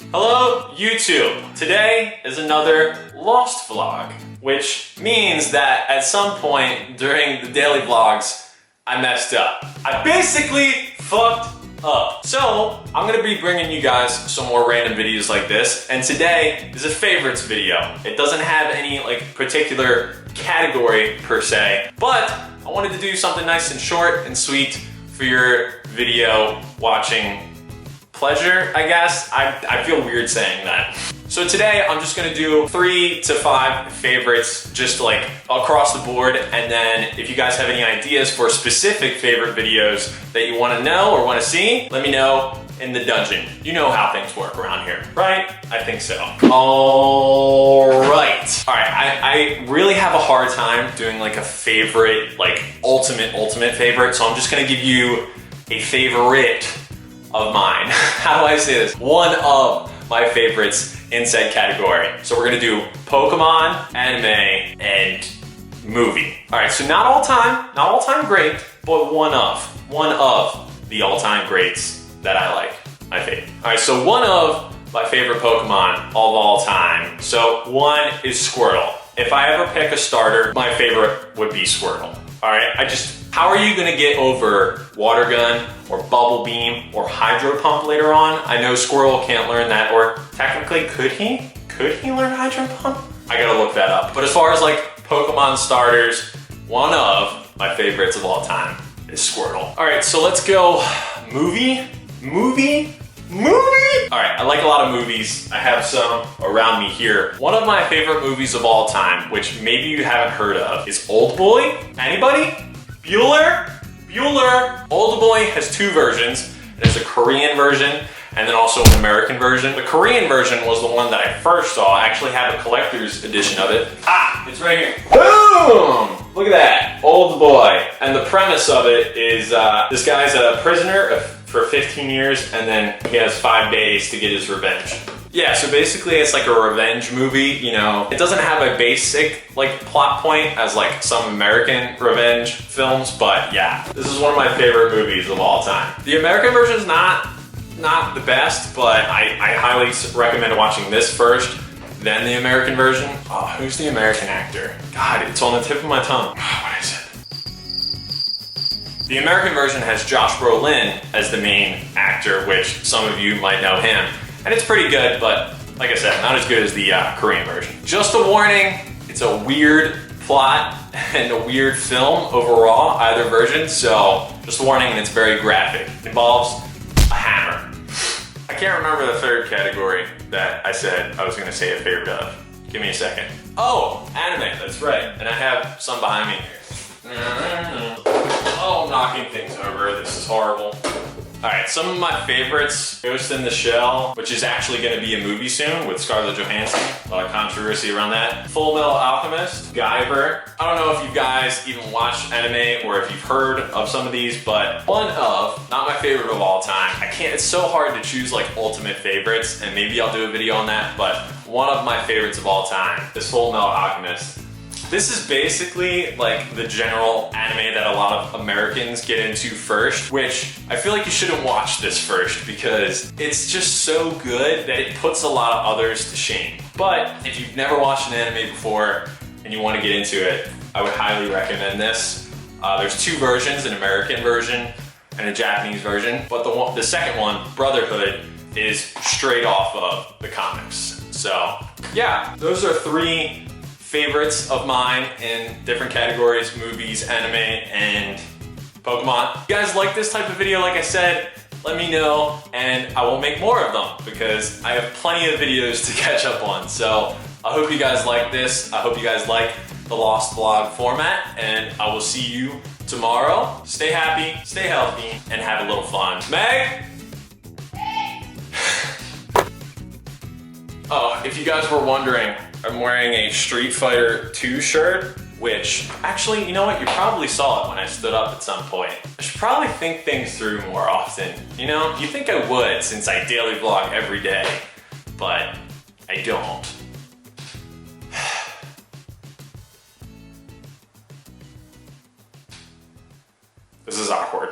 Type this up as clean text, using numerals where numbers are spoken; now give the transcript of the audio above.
Hello, YouTube. Today is another lost vlog, which means that at some point during the daily vlogs, I messed up. I basically fucked up. So, I'm gonna be bringing you guys some more random videos like this, and today is a favorites video. It doesn't have any particular category per se, but I wanted to do something nice and short and sweet for your video watching pleasure, I guess. I feel weird saying that. So today I'm just gonna do 3 to 5 favorites just across the board, and then if you guys have any ideas for specific favorite videos that you wanna know or wanna see, let me know in the dungeon. You know how things work around here, right? I think so. All right, I really have a hard time doing a favorite, ultimate favorite, so I'm just gonna give you a favorite of mine. How do I say this? One of my favorites in said category. So we're gonna do Pokemon, anime, and movie. All right, so not all time great, but one of the all-time greats that I like, my favorite. All right, so one of my favorite Pokemon of all time. So one is Squirtle. If I ever pick a starter, my favorite would be Squirtle. All right, how are you gonna get over Water Gun or Bubble Beam or Hydro Pump later on? I know Squirtle can't learn that, or technically could he? Could he learn Hydro Pump? I gotta look that up. But as far as Pokemon starters, one of my favorites of all time is Squirtle. All right, so let's go movie. All right, I like a lot of movies. I have some around me here. One of my favorite movies of all time, which maybe you haven't heard of, is Oldboy. Anybody? Bueller? Oldboy has 2 versions. There's a Korean version and then also an American version. The Korean version was the one that I first saw. I actually have a collector's edition of it. Ah, it's right here. Boom! Look at that, Oldboy. And the premise of it is this guy's a prisoner for 15 years, and then he has 5 days to get his revenge. Yeah, so basically it's like a revenge movie, you know. It doesn't have a basic plot point as some American revenge films, but yeah, this is one of my favorite movies of all time. The American version is not the best, but I highly recommend watching this first, then the American version. Oh, who's the American actor? God, it's on the tip of my tongue. What is it? The American version has Josh Brolin as the main actor, which some of you might know him. And it's pretty good, but like I said, not as good as the Korean version. Just a warning, it's a weird plot and a weird film overall, either version, so just a warning, and it's very graphic. It involves a hammer. I can't remember the third category that I said I was gonna say a favorite of. Give me a second. Oh, anime, that's right. And I have some behind me here. Oh, I'm knocking things over, this is horrible. All right, some of my favorites, Ghost in the Shell, which is actually gonna be a movie soon with Scarlett Johansson. A lot of controversy around that. Full Metal Alchemist, Guyver. I don't know if you guys even watch anime or if you've heard of some of these, but one of, not my favorite of all time. It's so hard to choose ultimate favorites, and maybe I'll do a video on that, but one of my favorites of all time is Full Metal Alchemist. This is basically the general anime that a lot of Americans get into first, which I feel like you shouldn't watch this first because it's just so good that it puts a lot of others to shame. But if you've never watched an anime before and you want to get into it, I would highly recommend this. There's 2 versions, an American version and a Japanese version, but the second one, Brotherhood, is straight off of the comics. So yeah, those are 3 favorites of mine in different categories: movies, anime, and Pokemon. If you guys like this type of video, like I said, let me know and I will make more of them because I have plenty of videos to catch up on. So I hope you guys like this. I hope you guys like the Lost Vlog format, and I will see you tomorrow. Stay happy, stay healthy, and have a little fun. Meg? Oh, if you guys were wondering, I'm wearing a Street Fighter 2 shirt, which actually, you know what? You probably saw it when I stood up at some point. I should probably think things through more often. You know, you think I would since I daily vlog every day, but I don't. This is awkward.